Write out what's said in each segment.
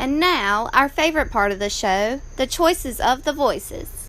And now, our favorite part of the show, the choices of the voices.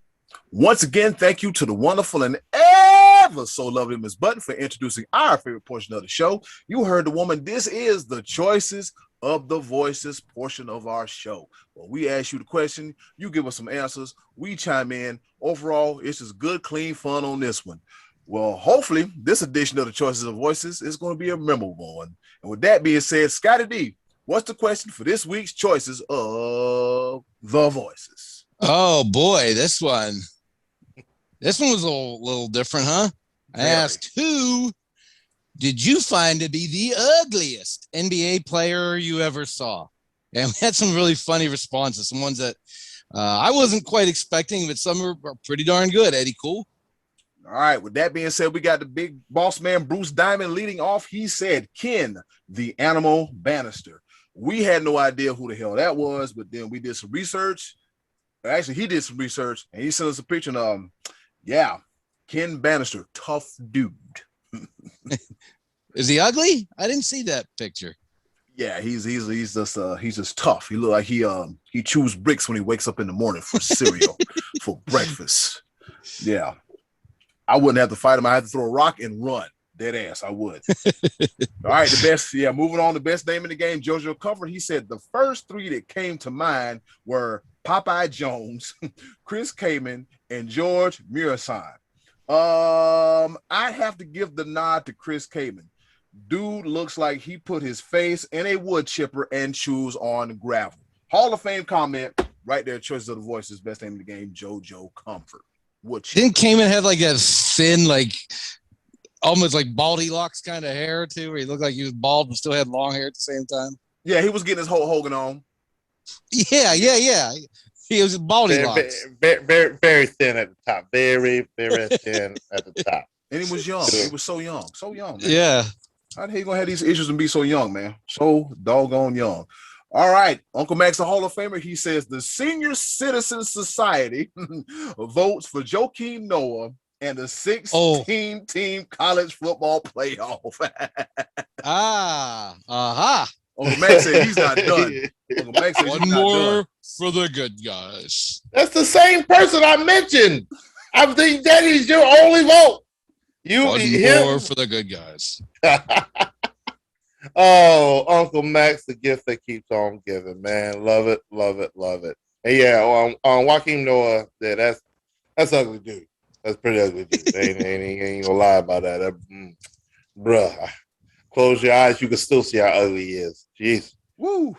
Once again, thank you to the wonderful and ever so lovely Miss Button for introducing our favorite portion of the show. You heard the woman. This is the choices of the voices portion of our show. Well, we ask you the question, you give us some answers, we chime in. Overall, it's just good, clean fun on this one. Well, hopefully, this edition of the choices of voices is going to be a memorable one. And with that being said, Scotty D, what's the question for this week's choices of the voices? Oh boy, this one was a little different, huh? I asked, who did you find to be the ugliest NBA player you ever saw? And we had some really funny responses, some ones that I wasn't quite expecting, but some are pretty darn good. Eddie, cool? All right. With that being said, we got the big boss man, Bruce Diamond, leading off. He said, Ken, the animal Bannister. We had no idea who the hell that was, but then we did some research. Actually, he did some research, and he sent us a picture of, Ken Bannister, tough dude. Is he ugly? I didn't see that picture. Yeah, he's just tough. He look like he chews bricks when he wakes up in the morning for cereal for breakfast. Yeah. I wouldn't have to fight him. I had to throw a rock and run. Dead ass, I would. All right, moving on, the best name in the game, JoJo Comfort. He said the first three that came to mind were Popeye Jones, Chris Kaman, and George Murasan. I have to give the nod to Chris Kaman. Dude looks like he put his face in a wood chipper and chews on gravel. Hall of Fame comment right there. Choices of the voices, best name in the game, JoJo Comfort. Didn't Kaman have like a thin, like almost like baldy locks kind of hair too, where he looked like he was bald but still had long hair at the same time? Yeah, he was getting his Hulk Hogan on. Yeah. He was baldy locks. Very, very thin at the top. Very, very thin at the top. And he was young. He was so young. So young, man. Yeah. How the hell you gonna have these issues and be so young, man? So doggone young. All right, Uncle Max, the Hall of Famer, he says the Senior Citizen Society votes for Joakim Noah and the 16-team college football playoff. Uncle Max said he's not done. Uncle Max said one more for the good guys. That's the same person I mentioned. I think that is your only vote. One more for the good guys. Oh, Uncle Max, the gift that keeps on giving, man. Love it, love it, love it. And yeah, on Joakim Noah, that's ugly dude. That's pretty ugly dude. ain't gonna lie about that. Bruh, close your eyes, you can still see how ugly he is. Jeez. Woo.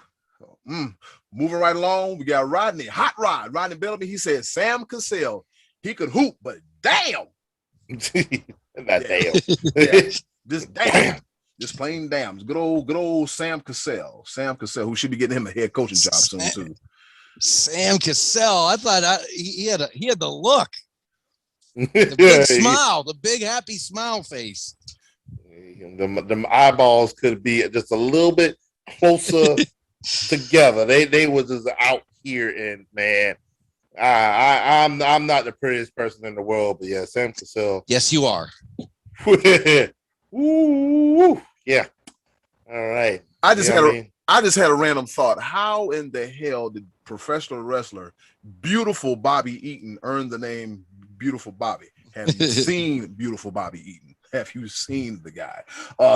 Moving right along, we got Rodney, Hot Rod, Rodney Bellamy. He said Sam Cassell. He could hoop, but damn. Damn. Yeah. Just damn. Just plain damn. Good old Sam Cassell. Sam Cassell, who should be getting him a head coaching job soon too. Sam Cassell. I thought he had the look. The big smile, the big happy smile face. Them eyeballs could be just a little bit closer together. They was just out here, and man, I'm not the prettiest person in the world, but yeah, Sam Cassell. Yes, you are. Ooh, yeah. All right. I just had a random thought. How in the hell did professional wrestler Beautiful Bobby Eaton earn the name Beautiful Bobby? Have you seen Beautiful Bobby Eaton? Have you seen the guy?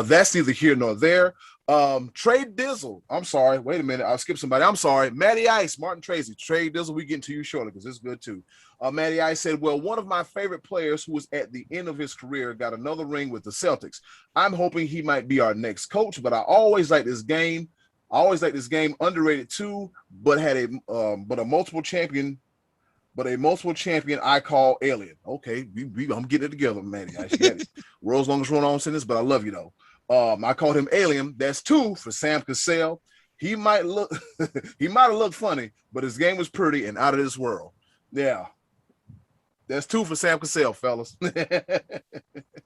That's neither here nor there. Trey Dizzle. I'm sorry. Wait a minute. I'll skip somebody. I'm sorry. Matty Ice, Martin Tracy. Trey Dizzle, we get to you shortly because it's good too. Matty Ice said, well, one of my favorite players who was at the end of his career got another ring with the Celtics. I'm hoping he might be our next coach, but I always like this game. Underrated too, but had a multiple champion I call Alien. Okay, I'm getting it together, Matty Ice. World's longest run-on sentence, but I love you though. I called him Alien. That's 2 for Sam Cassell. He might have looked funny, but his game was pretty and out of this world. Yeah. That's 2 for Sam Cassell, fellas.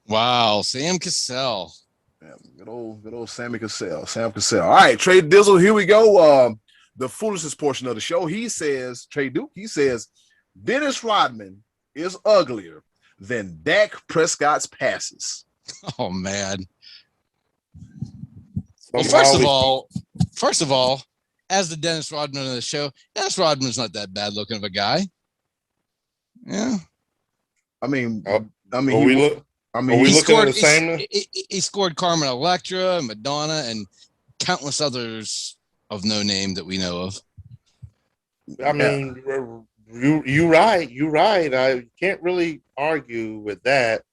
Wow, Sam Cassell. Yeah, good old Sammy Cassell. Sam Cassell. All right, Trey Dizzle, here we go. The foolishness portion of the show. He says, Trey Duke, he says, Dennis Rodman is uglier than Dak Prescott's passes. Oh man. Well, first of all, as the Dennis Rodman of the show, Dennis Rodman's not that bad looking of a guy. Yeah. I mean, Oh, I mean, are we looking at the same? He scored Carmen Electra, Madonna, and countless others of no name that we know of. I mean, you right. I can't really argue with that.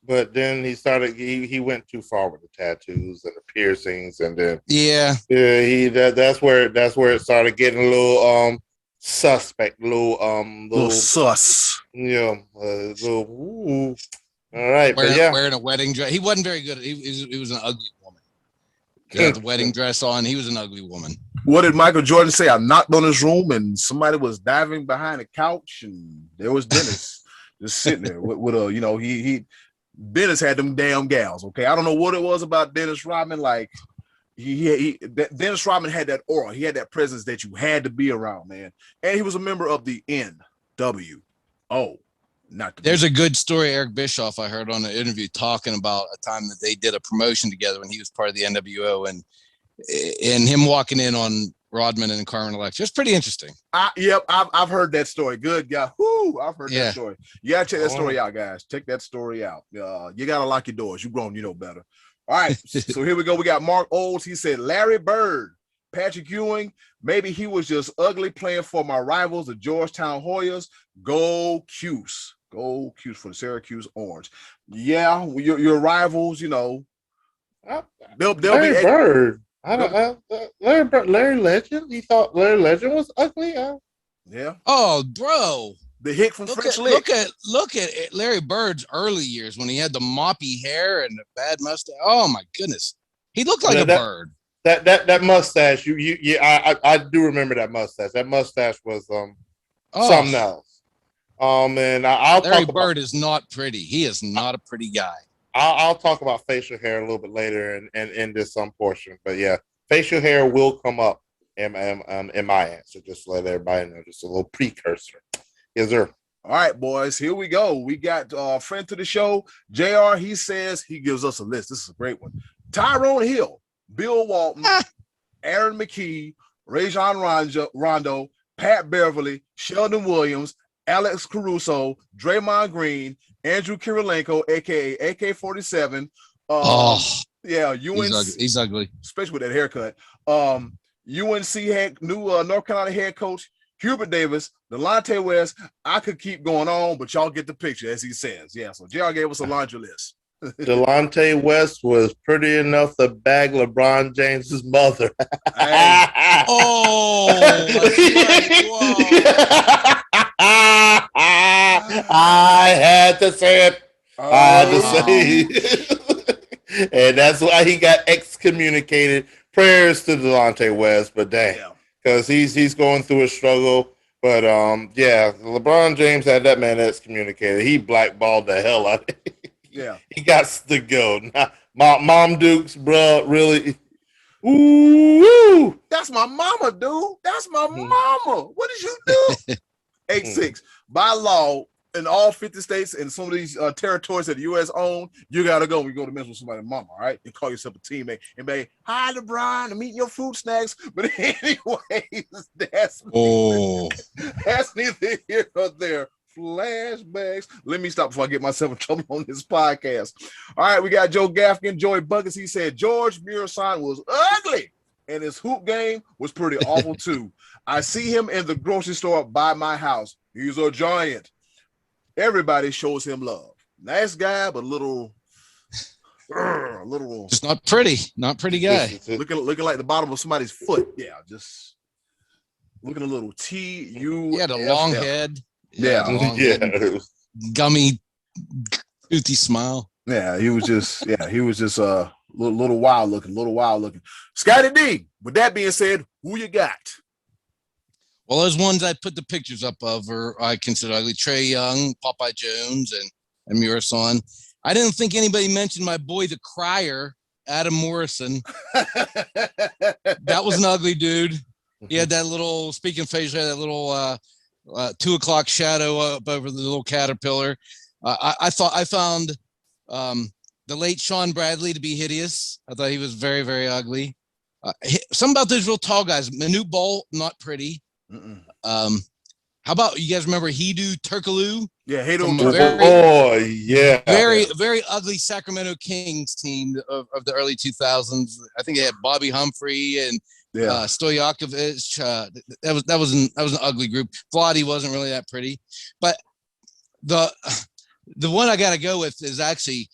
But then he went too far with the tattoos and the piercings, and then that's where it started getting a little suspect, little sus. Yeah, little ooh. All right, wearing a wedding dress. He wasn't very good. He was an ugly woman. He had the wedding dress on. He was an ugly woman. What did Michael Jordan say? I knocked on his room and somebody was diving behind a couch, and there was Dennis just sitting there with a, he Dennis had them damn gals. Okay, I don't know what it was about Dennis Rodman. Like Dennis Rodman had that aura. He had that presence that you had to be around, man. And he was a member of the NWO. There's a good story, Eric Bischoff, I heard on an interview talking about a time that they did a promotion together when he was part of the NWO, and him walking in on Rodman and Carmen Electra. It's pretty interesting. I've heard that story. Good guy. I've heard that story. You gotta check that story out, guys. Check that story out. You gotta lock your doors. You grown, you know better. All right. So here we go. We got Mark Olds. He said Larry Bird, Patrick Ewing. Maybe he was just ugly playing for my rivals, the Georgetown Hoyas. Go Cuse. Go Cuse for the Syracuse Orange. Yeah, your rivals, they'll Larry be Bird. Larry Legend. He thought Larry Legend was ugly. Yeah. Oh, bro. The hick from French Lick. Look at Larry Bird's early years when he had the moppy hair and the bad mustache. Oh my goodness, he looked like a bird. That mustache. I do remember that mustache. That mustache was something else. And Larry Bird is not pretty. He is not a pretty guy. I'll talk about facial hair a little bit later in this portion, but yeah, facial hair will come up in my answer. Just to let everybody know, just a little precursor. Yes, sir. All right, boys, here we go. We got a friend to the show, JR. He says he gives us a list. This is a great one. Tyrone Hill, Bill Walton, Aaron McKee, Rajon Rondo, Pat Beverly, Sheldon Williams, Alex Caruso, Draymond Green, Andrew Kirilenko, aka AK-47. Yeah, he's ugly, especially with that haircut. UNC North Carolina head coach Hubert Davis, Delonte West. I could keep going on, but y'all get the picture, as he says. Yeah, so JR gave us a laundry list. Delonte West was pretty enough to bag LeBron James's mother. I had to say it. And that's why he got excommunicated. Prayers to Delonte West, but damn, because he's going through a struggle. But LeBron James had that man excommunicated. He blackballed the hell out of it. Yeah, he got to go. Mom Dukes, bro, really. Ooh, that's my mama, dude. That's my mama. What did you do? 8-6. By law, in all 50 states and some of these territories that the U.S. own, you gotta go. We go to mess with somebody's mama, all right? And call yourself a teammate and be, hi, LeBron, I'm eating your food snacks. But anyways, that's neither here nor there. Flashbacks. Let me stop before I get myself in trouble on this podcast. All right, we got Joe Gaffigan, Joey Buckets. He said George Muresan was ugly, and his hoop game was pretty awful too. I see him in the grocery store by my house. He's a giant. Everybody shows him love. Nice guy, but a little just not pretty guy. Looking like the bottom of somebody's foot. Yeah, just looking a little TU. He had a long head. Yeah. Head, gummy, toothy smile. Yeah, he was just a little wild looking. Scotty D, with that being said, who you got? Well, those ones I put the pictures up of I consider ugly. Trae Young, Popeye Jones, and Muresan. I didn't think anybody mentioned my boy, the crier, Adam Morrison. That was an ugly dude. He had that little, speaking facial, that little 2 o'clock shadow up over the little caterpillar. I found the late Sean Bradley to be hideous. I thought he was very, very ugly. Some about those real tall guys. Manute Bol, not pretty. How about you guys remember Hedo Turkoglu? Yeah, Hedo From a Turkoglu. very ugly Sacramento Kings team of the early 2000s. I think they had Bobby Humphrey and Stojakovic. That was an ugly group. Vlade wasn't really that pretty, but the one I got to go with is actually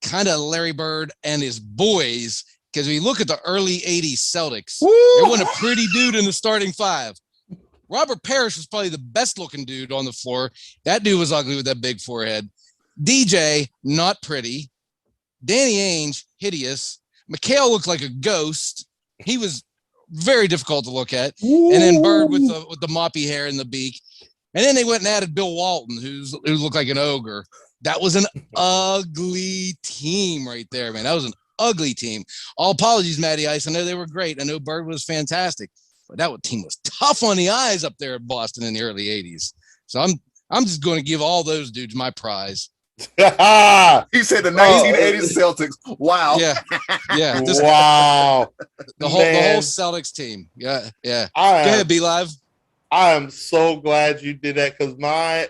kind of Larry Bird and his boys, because when you look at the early 80s Celtics, there wasn't a pretty dude in the starting five. Robert Parrish was probably the best looking dude on the floor. That dude was ugly with that big forehead. DJ, not pretty. Danny Ainge, hideous. McHale looked like a ghost. He was very difficult to look at. And then Bird with the moppy hair and the beak. And then they went and added Bill Walton, who looked like an ogre. That was an ugly team right there, man. That was an ugly team. All apologies, Matty Ice. I know they were great. I know Bird was fantastic. But that team was tough on the eyes up there in Boston in the early 80s. So I'm just going to give all those dudes my prize. He said the 1980s Celtics. Wow. Yeah. Wow. The whole Celtics team. Yeah. Go ahead, Be Live. I am so glad you did that, because my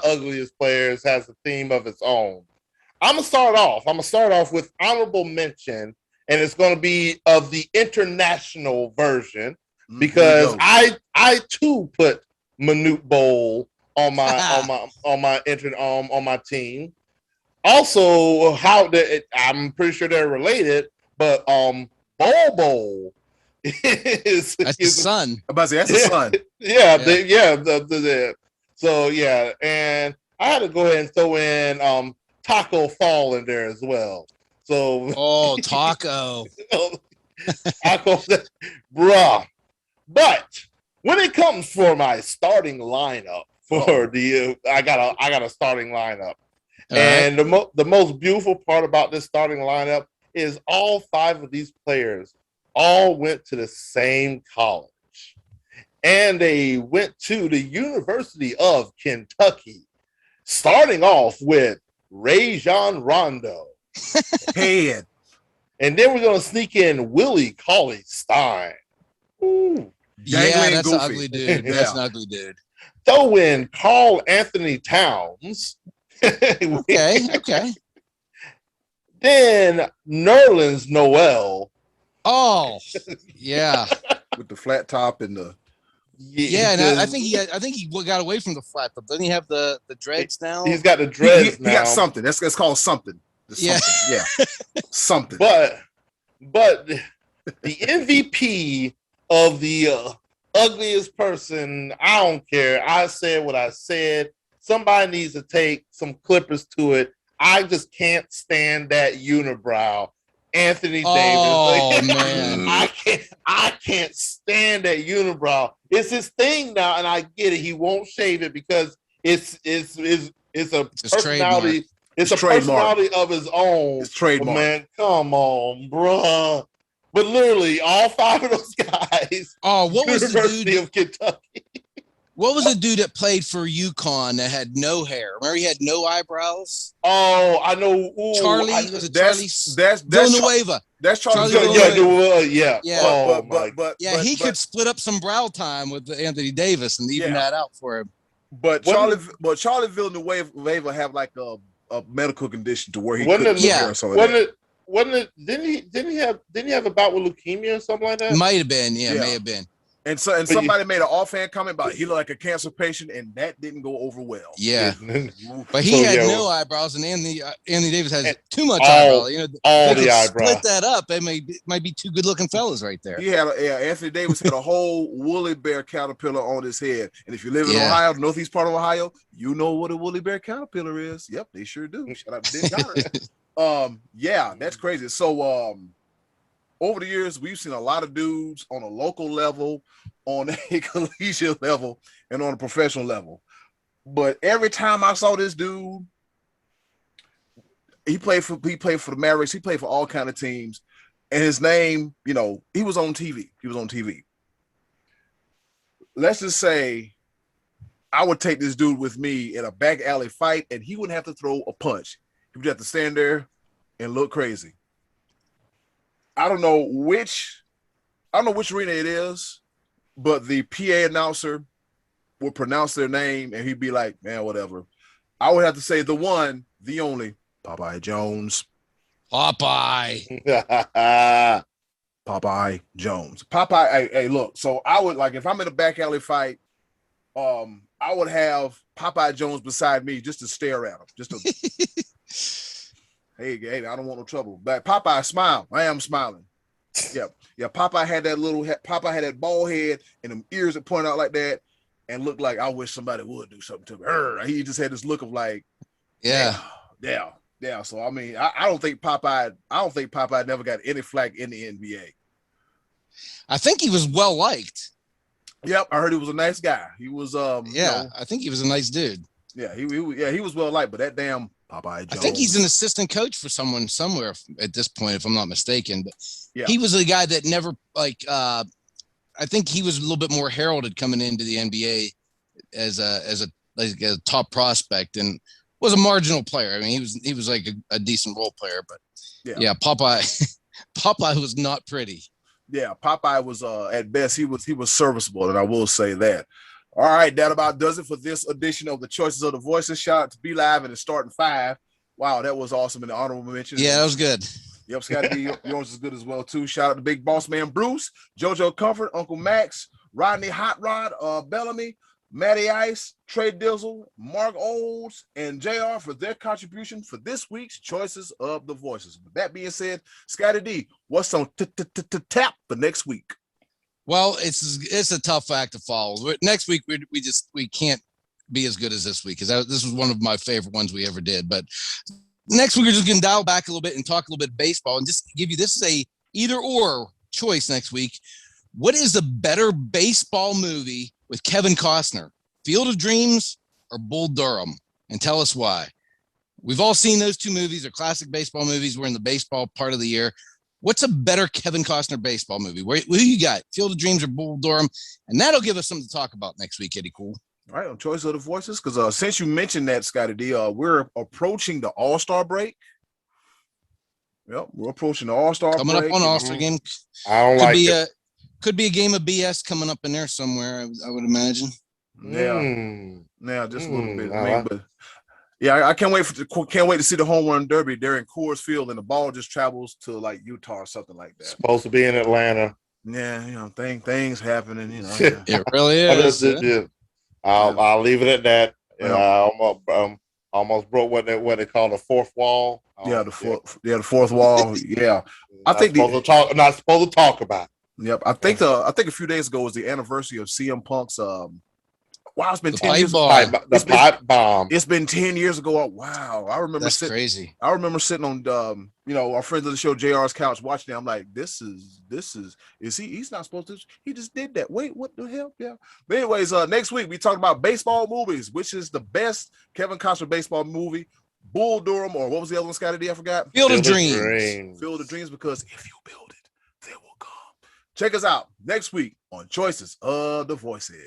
ugliest players has a theme of its own. I'm gonna start off with honorable mention. And it's going to be of the international version, because I too put Manute Bol on my team. Also, I'm pretty sure they're related, but Bol is his son. I'm about to say that's his son. So yeah, and I had to go ahead and throw in Taco Fall in there as well. So Taco. Taco, bruh. But when it comes for my starting lineup I got a starting lineup. And the most beautiful part about this starting lineup is all 5 of these players all went to the same college. And they went to the University of Kentucky, starting off with Rajon Rondo. Head. And then we're going to sneak in Willie Cauley-Stein. Yeah, that's an ugly dude. That's an ugly dude. Throw in Karl Anthony Towns. Okay. Then Nerlens Noel. Oh, yeah. With the flat top and the I think he got away from the flat top. Doesn't he have the dreads now? He's got the dreads now. He got something. That's called something. Something. But the MVP of the ugliest person, I don't care. I said what I said. Somebody needs to take some clippers to it. I just can't stand that unibrow, Anthony Davis. Oh man, I can't stand that unibrow. It's his thing now, and I get it. He won't shave it because it's a personality. It's a personality of his own. It's trademark. Man, come on, bruh. But literally, all 5 of those guys. Oh, what was University the dude of Kentucky? What was the dude that played for UConn that had no hair? Remember, he had no eyebrows. Oh, I know. Ooh, Charlie. that's Villanueva. That's Charlie. Yeah. Oh, but he could split up some brow time with Anthony Davis and even that out for him. But Charlie Villanueva have like a medical condition to where he couldn't wear some of that. Didn't he have a bout with leukemia or something like that? Might have been, may have been. And somebody made an offhand comment about he looked like a cancer patient, and that didn't go over well. Yeah, but he had no eyebrows, and Anthony Davis has too much eyebrows. You know, all the eyebrows. Split that up. It might be 2 good-looking fellas right there. He had Anthony Davis had a whole woolly bear caterpillar on his head, and if you live in Ohio, northeast part of Ohio, you know what a woolly bear caterpillar is. Yep, they sure do. Shout out to Dick Connor. That's crazy. So over the years, we've seen a lot of dudes on a local level, on a collegiate level, and on a professional level. But every time I saw this dude, he played for the Mavericks. He played for all kind of teams, and his name, he was on TV. Let's just say I would take this dude with me in a back alley fight, and he wouldn't have to throw a punch. He would have to stand there and look crazy. I don't know which arena it is, but the PA announcer would pronounce their name and he'd be like, man, whatever. I would have to say the one, the only, Popeye Jones. Popeye. Popeye Jones. Popeye, hey, look, so I would like if I'm in a back alley fight, I would have Popeye Jones beside me just to stare at him. Just to hey, I don't want no trouble. But Popeye, smile. I am smiling. Yeah. Popeye had that bald head and them ears that point out like that, and looked like I wish somebody would do something to me. He just had this look of like, yeah. So I mean, I don't think Popeye never got any flack in the NBA. I think he was well liked. Yep, I heard he was a nice guy. He was I think he was a nice dude. Yeah, he was well liked, but that damn Popeye Jones. I think he's an assistant coach for someone somewhere at this point, if I'm not mistaken. But yeah. He was a guy that never I think he was a little bit more heralded coming into the NBA as a top prospect and was a marginal player. I mean, he was like a decent role player, but yeah, Popeye was not pretty. Yeah, Popeye was at best he was serviceable, and I will say that. All right, that about does it for this edition of the Choices of the Voices. Shout out to Be Live and the Starting Five. Wow, that was awesome in the honorable mention. Yeah, that was good. Yep, Scotty, yours is good as well too. Shout out to Big Boss Man Bruce, JoJo Comfort, Uncle Max, Rodney Hot Rod, Bellamy, Matty Ice, Trey Dizzle, Mark Olds, and JR for their contribution for this week's Choices of the Voices. With that being said, Scotty D, what's on tap for next week? Well, it's a tough act to follow. Next week we can't be as good as this week because this was one of my favorite ones we ever did. But next week we're just gonna dial back a little bit and talk a little bit of baseball and just give you this is a either or choice next week. What is the better baseball movie with Kevin Costner, Field of Dreams or Bull Durham? And tell us why. We've all seen those two movies. They're classic baseball movies. We're in the baseball part of the year. What's a better Kevin Costner baseball movie? Who you got? Field of Dreams or Bull Durham? And that'll give us something to talk about next week, Eddie Cool. All right, on Choice of the Voices, because since you mentioned that, Scotty D, we're approaching the All-Star break. Yep, we're approaching the All-Star coming break. Up on All-Star game. I don't like it. Could be a game of BS coming up in there somewhere, I would imagine. Yeah, just a little bit. But yeah, I can't wait to see the home run derby. They're in Coors Field, and the ball just travels to like Utah or something like that. Supposed to be in Atlanta. Yeah, things happening. It really is. I'll leave it at that. I almost broke what they call the fourth wall. The fourth wall. Yeah, I think not supposed to talk about. Yep, I think a few days ago was the anniversary of CM Punk's. Wow, it's been 10 years. The pipe bomb. It's been 10 years ago. Wow, I remember. That's crazy. I remember sitting on our friends of the show JR's couch watching it. I'm like, this is he's not supposed to. He just did that. Wait, what the hell? Yeah. But anyways, next week we talk about baseball movies, which is the best Kevin Costner baseball movie. Bull Durham, or what was the other one, Scotty D? I forgot. Field of Dreams. Field of Dreams, because if you build it, they will come. Check us out next week on Choices of the Voices.